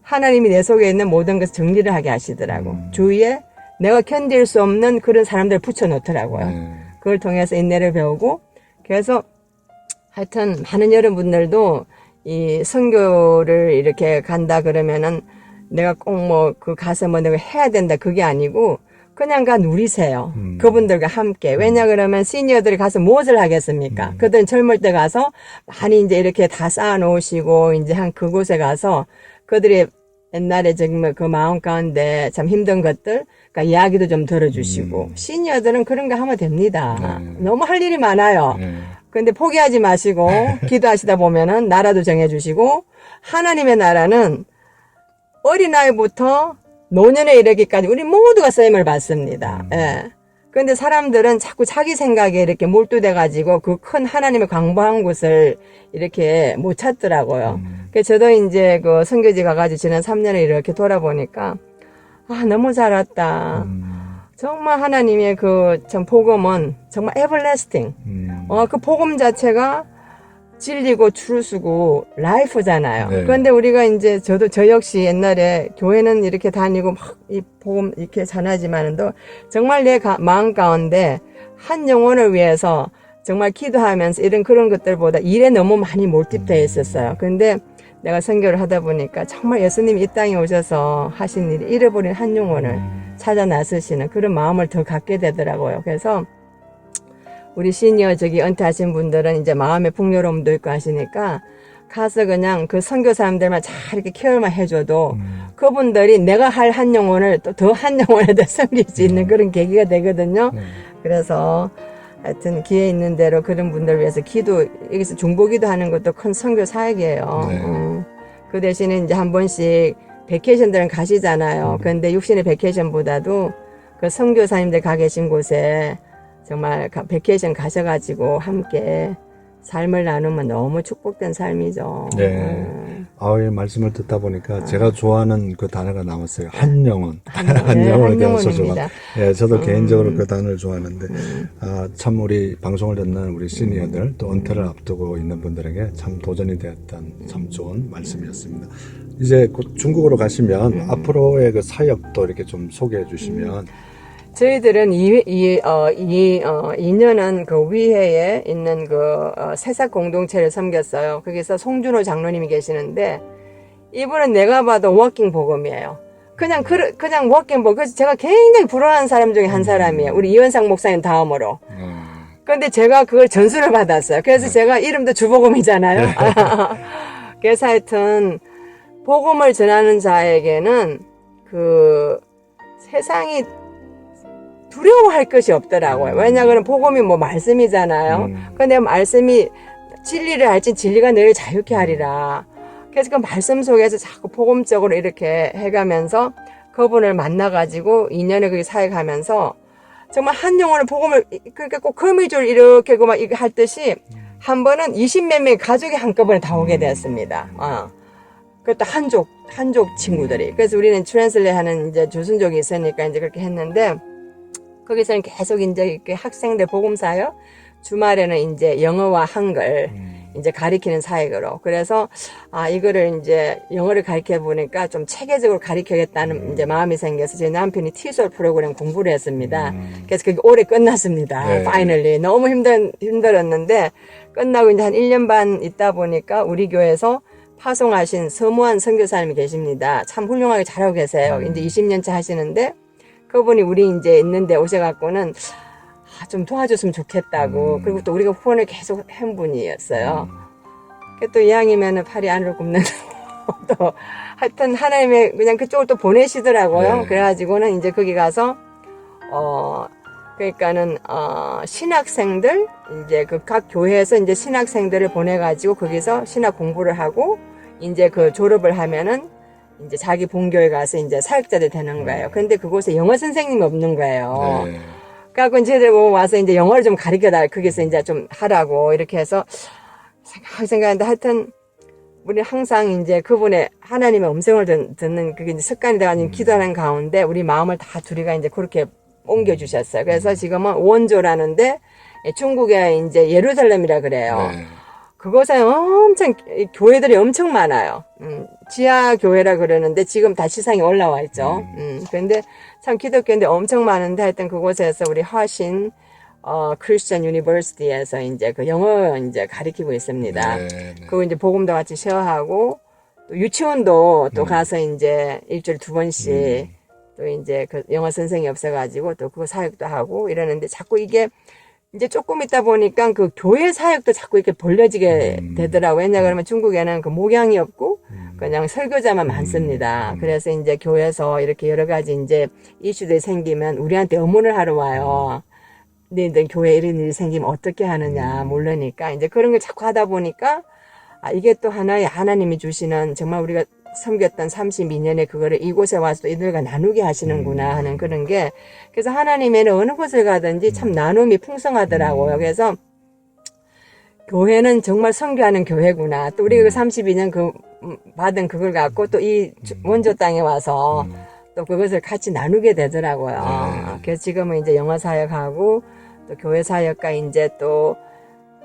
E: 하나님이 내 속에 있는 모든 것을 정리를 하게 하시더라고. 주위에 내가 견딜 수 없는 그런 사람들을 붙여놓더라고요.
A: 네.
E: 그걸 통해서 인내를 배우고, 그래서 하여튼 많은 여러분들도 이 선교를 이렇게 간다 그러면은 내가 꼭 뭐 그 가서 뭐 내가 해야 된다 그게 아니고 그냥 가 누리세요. 그분들과 함께. 왜냐 그러면 시니어들이 가서 무엇을 하겠습니까? 그들은 젊을 때 가서 많이 이제 이렇게 다 쌓아 놓으시고 이제 한 그곳에 가서 그들이 옛날에 정말 그 마음 가운데 참 힘든 것들, 그러니까 이야기도 좀 들어주시고 시니어들은 그런 거 하면 됩니다. 너무 할 일이 많아요. 근데 포기하지 마시고 기도하시다 보면은 나라도 정해주시고 하나님의 나라는 어린아이부터 노년에 이르기까지 우리 모두가 쓰임을 받습니다. 예. 그런데 사람들은 자꾸 자기 생각에 이렇게 몰두돼가지고 그 큰 하나님의 광범한 곳을 이렇게 못 찾더라고요. 그래서 저도 이제 그 선교지 가가지고 지난 3년을 이렇게 돌아보니까 아, 너무 잘 왔다. 정말 하나님의 그 참 복음은 정말 everlasting. 그 복음 자체가 진리고 truth고 life잖아요.
A: 네.
E: 그런데 우리가 이제 저 역시 옛날에 교회는 이렇게 다니고 막 이 복음 이렇게 전하지만도 정말 내 마음 가운데 한 영혼을 위해서 정말 기도하면서 이런 그런 것들보다 일에 너무 많이 몰두되어 있었어요. 그런데 내가 선교를 하다 보니까 정말 예수님이 이 땅에 오셔서 하신 일이 잃어버린 한 영혼을 찾아 나서시는 그런 마음을 더 갖게 되더라고요. 그래서 우리 시니어 은퇴하신 분들은 이제 마음의 풍요로움도 있고 하시니까 가서 그냥 그 선교 사람들만 잘 이렇게 케어만 해줘도 그분들이 내가 할 한 영혼을 또 더 한 영혼에 더 섬길 수 있는 그런 계기가 되거든요. 그래서 하여튼 기회 있는 대로 그런 분들을 위해서 여기서 중보기도 하는 것도 큰 선교 사역이에요.
A: 네.
E: 그 대신에 이제 한 번씩 베케이션들은 가시잖아요. 그런데 육신의 베케이션보다도 그 선교사님들 가 계신 곳에 정말 베케이션 가셔가지고 함께 삶을 나누면 너무 축복된 삶이죠.
A: 네. 이 말씀을 듣다 보니까 제가 좋아하는 그 단어가 나왔어요. 한 영혼. 한 영혼에 대한 소중함. 예, 저도 개인적으로 그 단어를 좋아하는데, 참 우리 방송을 듣는 우리 시니어들 또 은퇴를 앞두고 있는 분들에게 참 도전이 되었던 참 좋은 말씀이었습니다. 이제 곧 중국으로 가시면 앞으로의 그 사역도 이렇게 좀 소개해 주시면.
E: 저희들은 2년은 그 위해에 있는 그 새싹 공동체를 섬겼어요. 거기서 송준호 장로님이 계시는데 이분은 내가 봐도 워킹 복음이에요. 그냥 워킹 복음. 그래서 제가 굉장히 부러워하는 사람 중에 한 사람이에요. 우리 이원상 목사님 다음으로. 그런데 제가 그걸 전수를 받았어요. 그래서 제가 이름도 주복음이잖아요. 그래서 하여튼 복음을 전하는 자에게는 그 세상이 두려워할 것이 없더라고요. 왜냐하면 복음이 뭐 말씀이잖아요. 근데 말씀이 진리를 알지 진리가 너를 자유케 하리라. 그래서 그 말씀 속에서 자꾸 복음적으로 이렇게 해가면서 그분을 만나가지고 2년을 그렇게 사역하면서 정말 한 영혼을 복음을 그러니까 꼭 거미줄 이렇게 막 할 듯이 한 번은 20몇 명의 가족이 한꺼번에 다 오게 되었습니다. 그것도 한족 친구들이. 그래서 우리는 트랜슬레 하는 이제 조선족이 있으니까 이제 그렇게 했는데 거기서는 계속 이제 이렇게 학생들 복음사역, 주말에는 이제 영어와 한글 이제 가리키는 사역으로. 그래서 이거를 이제 영어를 가르쳐 보니까 좀 체계적으로 가르쳐야겠다는 이제 마음이 생겨서 제 남편이 티솔 프로그램 공부를 했습니다. 그래서 그게 올해 끝났습니다.
A: 네.
E: 파이널리. 너무 힘들었는데 끝나고 이제 한 1년 반 있다 보니까 우리 교회에서 파송하신 서무한 선교사님이 계십니다. 참 훌륭하게 잘하고 계세요. 이제 20년 차 하시는데 그분이 우리 이제 있는데 오셔갖고는 좀 도와줬으면 좋겠다고. 그리고 또 우리가 후원을 계속 한 분이었어요. 또 이왕이면은 팔이 안으로 굽는 또 하여튼 하나님의 그냥 그쪽을 또 보내시더라고요.
A: 네.
E: 그래가지고는 이제 거기 가서 그러니까는 신학생들 이제 그 각 교회에서 이제 신학생들을 보내가지고 거기서 신학 공부를 하고 이제 그 졸업을 하면은 이제 자기 본교에 가서 이제 사역자들 되는 거예요. 그런데 그곳에 영어 선생님이 없는 거예요.
A: 네.
E: 그래갖고 쟤들 와서 이제 영어를 좀 가르쳐달, 거기서 이제 좀 하라고 이렇게 해서 생각하는데 하여튼 우리 항상 이제 그분의 하나님의 음성을 듣는 그게 이제 습관이 돼가지고 기도하는 가운데 우리 마음을 다 둘이가 이제 그렇게 옮겨주셨어요. 그래서 지금은 원조라는데 중국에 이제 예루살렘이라 그래요.
A: 네.
E: 그곳에 엄청 교회들이 엄청 많아요. 지하 교회라 그러는데 지금 다 시상이 올라와 있죠. 그런데 참 기독교인데 엄청 많은데 하여튼 그곳에서 우리 화신 크리스천 유니버시티에서 이제 그 영어 이제 가르치고 있습니다.
A: 네.
E: 그리고 이제 복음도 같이 쉐어하고 또 유치원도 또 가서 이제 일주일에 2번씩 또 이제 그 영어 선생이 없어가지고 또 그거 사역도 하고 이러는데 자꾸 이게 이제 조금 있다 보니까 그 교회 사역도 자꾸 이렇게 벌려지게 되더라고요. 왜냐하면 중국에는 그 목양이 없고 그냥 설교자만 많습니다. 그래서 이제 교회에서 이렇게 여러 가지 이제 이슈들이 생기면 우리한테 의문을 하러 와요. 너희들 교회 이런 일이 생기면 어떻게 하느냐 모르니까 이제 그런 걸 자꾸 하다 보니까 이게 또 하나의 하나님이 주시는 정말 우리가 섬겼던 32년에 그거를 이곳에 와서 또 이들과 나누게 하시는구나 하는 그런 게, 그래서 하나님에는 어느 곳을 가든지 참 나눔이 풍성하더라고요. 그래서 교회는 정말 선교하는 교회구나. 또 우리가 그 32년 받은 그걸 갖고 또 이 원조 땅에 와서 또 그것을 같이 나누게 되더라고요. 그래서 지금은 이제 영어 사역하고 또 교회 사역과 이제 또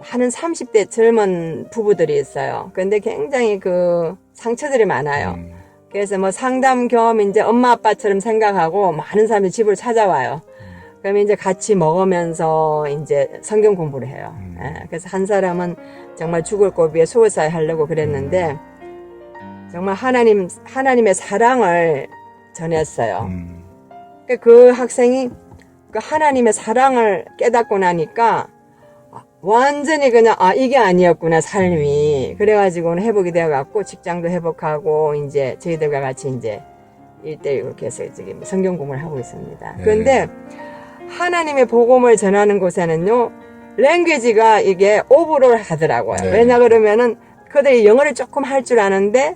E: 하는 30대 젊은 부부들이 있어요. 그런데 굉장히 그 상처들이 많아요. 그래서 뭐 상담 겸 이제 엄마 아빠처럼 생각하고 많은 사람이 집을 찾아와요. 그러면 이제 같이 먹으면서 이제 성경 공부를 해요. 예, 그래서 한 사람은 정말 죽을 고비에 수호사에 하려고 그랬는데 정말 하나님의 사랑을 전했어요. 그 학생이 그 하나님의 사랑을 깨닫고 나니까 완전히 그냥 이게 아니었구나 삶이. 그래가지고는 회복이 되어갖고 직장도 회복하고 이제 저희들과 같이 이제 1대1 그렇게 해서 지금 성경 공부를 하고 있습니다. 그런데 하나님의 복음을 전하는 곳에는요, 랭귀지가 이게 오버롤 하더라고요. 왜냐 그러면은 그들이 영어를 조금 할 줄 아는데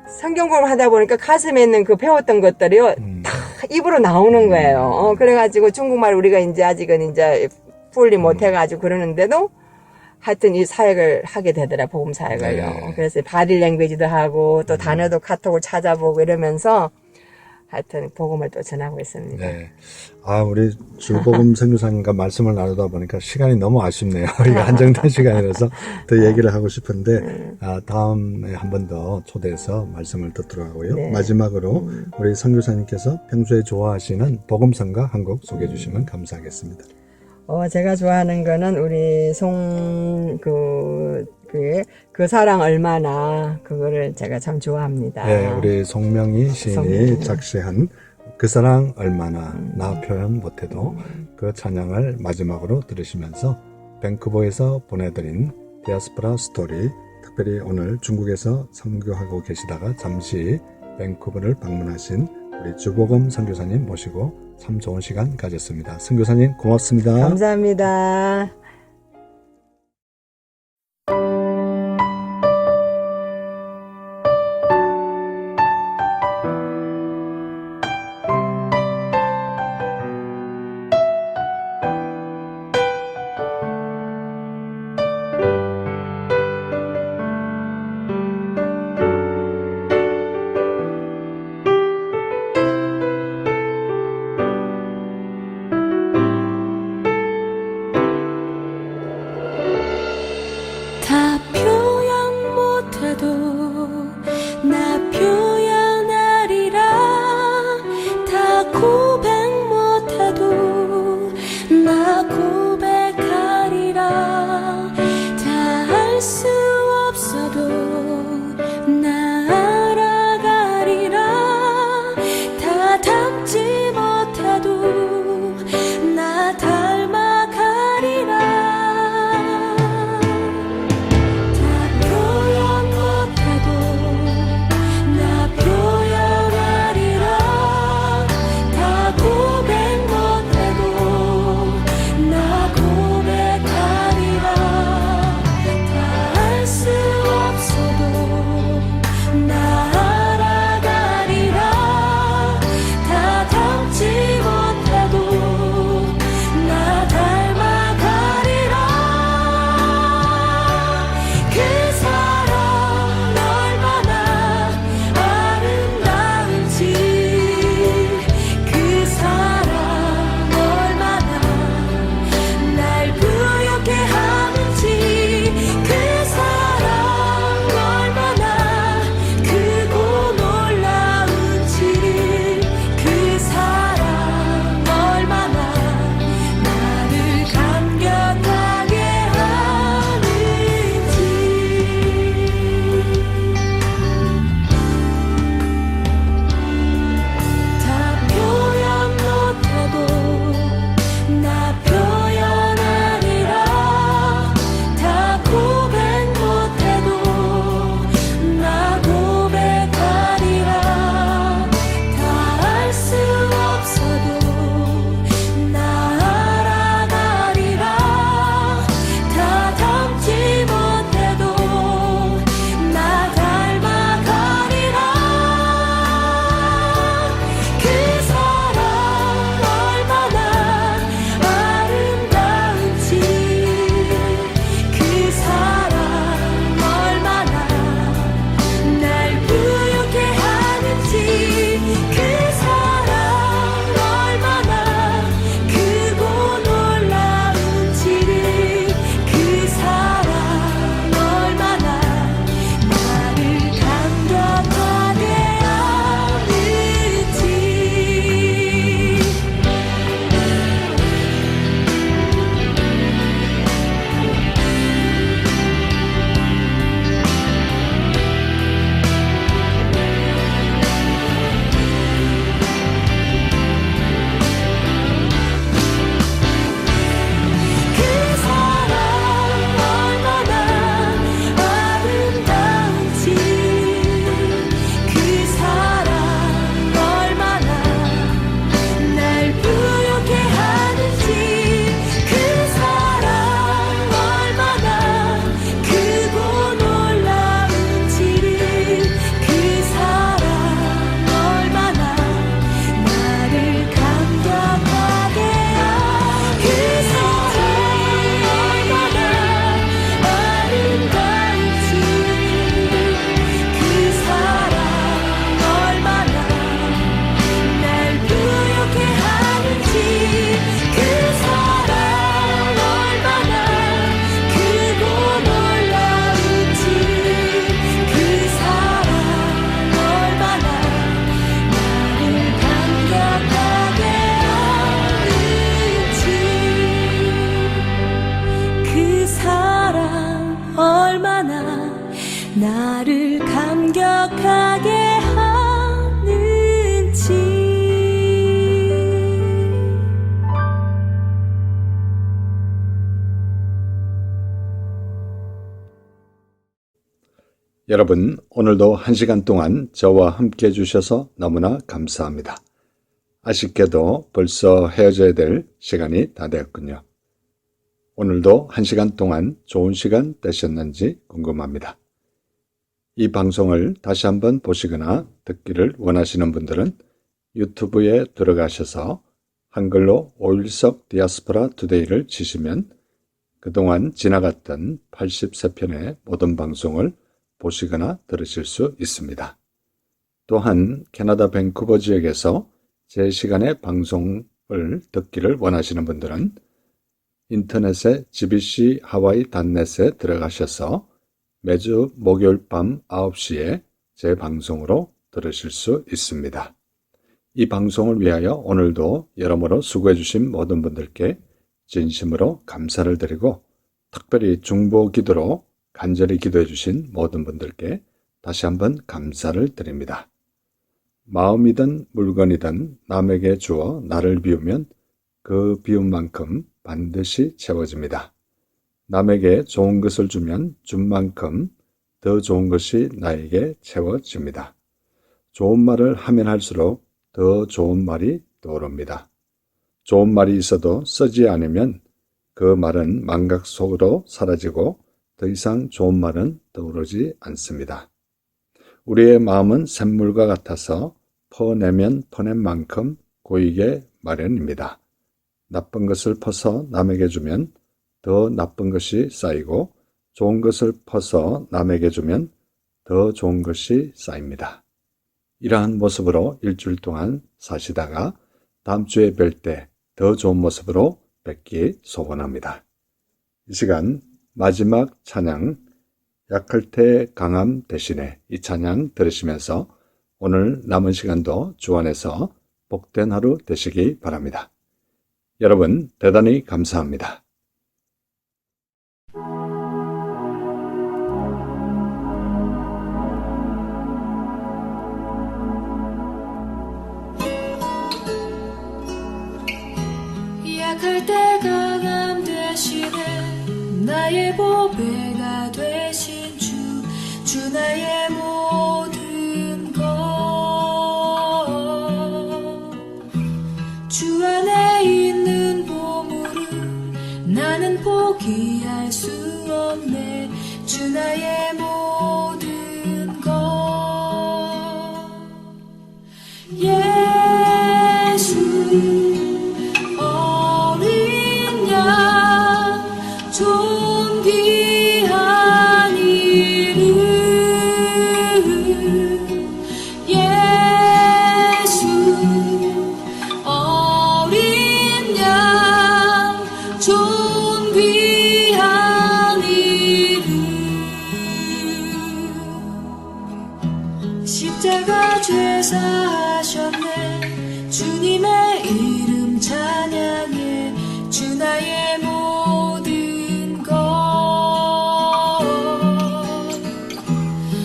E: 성경 공부를 하다 보니까 가슴에 있는 그 배웠던 것들이요, 다 입으로 나오는 거예요. 그래가지고 중국말 우리가 이제 아직은 이제 풀리 못해가지고 그러는데도 하여튼 이 사역을 하게 되더라, 복음 사역을요. 그래서 바디 랭귀지도 하고 또 단어도 카톡을 찾아보고 이러면서 하여튼 복음을 또 전하고 있습니다.
A: 네. 우리 주복음 선교사님과 말씀을 나누다 보니까 시간이 너무 아쉽네요. 이게 한정된 시간이라서 더 얘기를 하고 싶은데, 다음에 한 번 더 초대해서 말씀을 듣도록 하고요. 마지막으로 우리 선교사님께서 평소에 좋아하시는 복음성가 한 곡 소개해 주시면 감사하겠습니다.
E: 제가 좋아하는 거는 우리 그 사랑 얼마나, 그거를 제가 참 좋아합니다.
A: 네, 우리 송명희 시인이 작시한 그 사랑 얼마나 나 표현 못해도 그 찬양을 마지막으로 들으시면서 밴쿠버에서 보내드린 디아스포라 스토리, 특별히 오늘 중국에서 선교하고 계시다가 잠시 밴쿠버를 방문하신 우리 주복음 선교사님 모시고 참 좋은 시간 가졌습니다. 선교사님 고맙습니다.
E: 감사합니다.
D: 나를 감격하게 하는지.
A: 여러분, 오늘도 1시간 동안 저와 함께 해주셔서 너무나 감사합니다. 아쉽게도 벌써 헤어져야 될 시간이 다 되었군요. 오늘도 1시간 동안 좋은 시간 되셨는지 궁금합니다. 이 방송을 다시 한번 보시거나 듣기를 원하시는 분들은 유튜브에 들어가셔서 한글로 오일석 디아스포라 투데이를 치시면 그동안 지나갔던 83편의 모든 방송을 보시거나 들으실 수 있습니다. 또한 캐나다 밴쿠버 지역에서 제 시간의 방송을 듣기를 원하시는 분들은 인터넷에 gbchawaii.net에 들어가셔서 매주 목요일 밤 9시에 제 방송으로 들으실 수 있습니다. 이 방송을 위하여 오늘도 여러모로 수고해 주신 모든 분들께 진심으로 감사를 드리고 특별히 중보 기도로 간절히 기도해 주신 모든 분들께 다시 한번 감사를 드립니다. 마음이든 물건이든 남에게 주어 나를 비우면 그 비움만큼 반드시 채워집니다. 남에게 좋은 것을 주면 준 만큼 더 좋은 것이 나에게 채워집니다. 좋은 말을 하면 할수록 더 좋은 말이 떠오릅니다. 좋은 말이 있어도 쓰지 않으면 그 말은 망각 속으로 사라지고 더 이상 좋은 말은 떠오르지 않습니다. 우리의 마음은 샘물과 같아서 퍼내면 퍼낸 만큼 고이게 마련입니다. 나쁜 것을 퍼서 남에게 주면 더 나쁜 것이 쌓이고 좋은 것을 퍼서 남에게 주면 더 좋은 것이 쌓입니다. 이러한 모습으로 일주일 동안 사시다가 다음 주에 뵐 때 더 좋은 모습으로 뵙기 소원합니다. 이 시간 마지막 찬양 약할 때 강함 대신에 이 찬양 들으시면서 오늘 남은 시간도 주 안에서 복된 하루 되시기 바랍니다. 여러분 대단히 감사합니다.
D: 약할 때 강함 대신에 나의 보배가 되신 주 나의 모든 것. 주 안에 있는 보물을 나는 포기할 수 없네. 주 나의 모든 것. 예수 어린 양 존귀한 이름. 예수 어린 양 존귀한 이름. 십자가 죄사하셨네. 주님의 이름 찬양해. 주 나의 모든 것.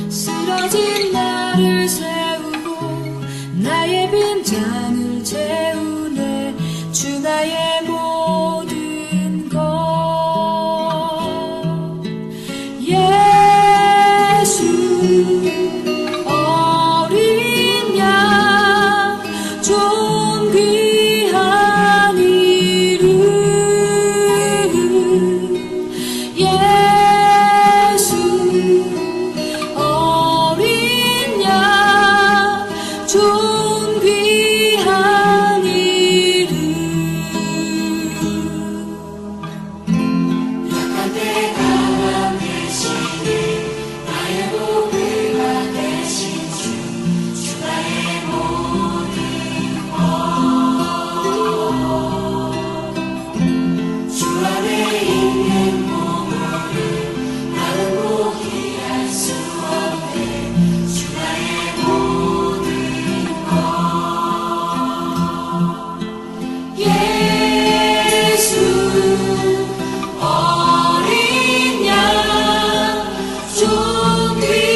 D: 쓰러진 나를 세우고 나의 빈잔을 채우네. 주 나의 모든 것. 예수 어린 양 존귀한 이름. 예수 어린 양 존귀한 이름. 약할 때 강함 대신에 나의 보배가 되신 주 나의 모든 것. 주 안에 있는 보물을 나는 포기할 수 없네. 주 나의 모든 것. 예수 어린 양 존귀한 우리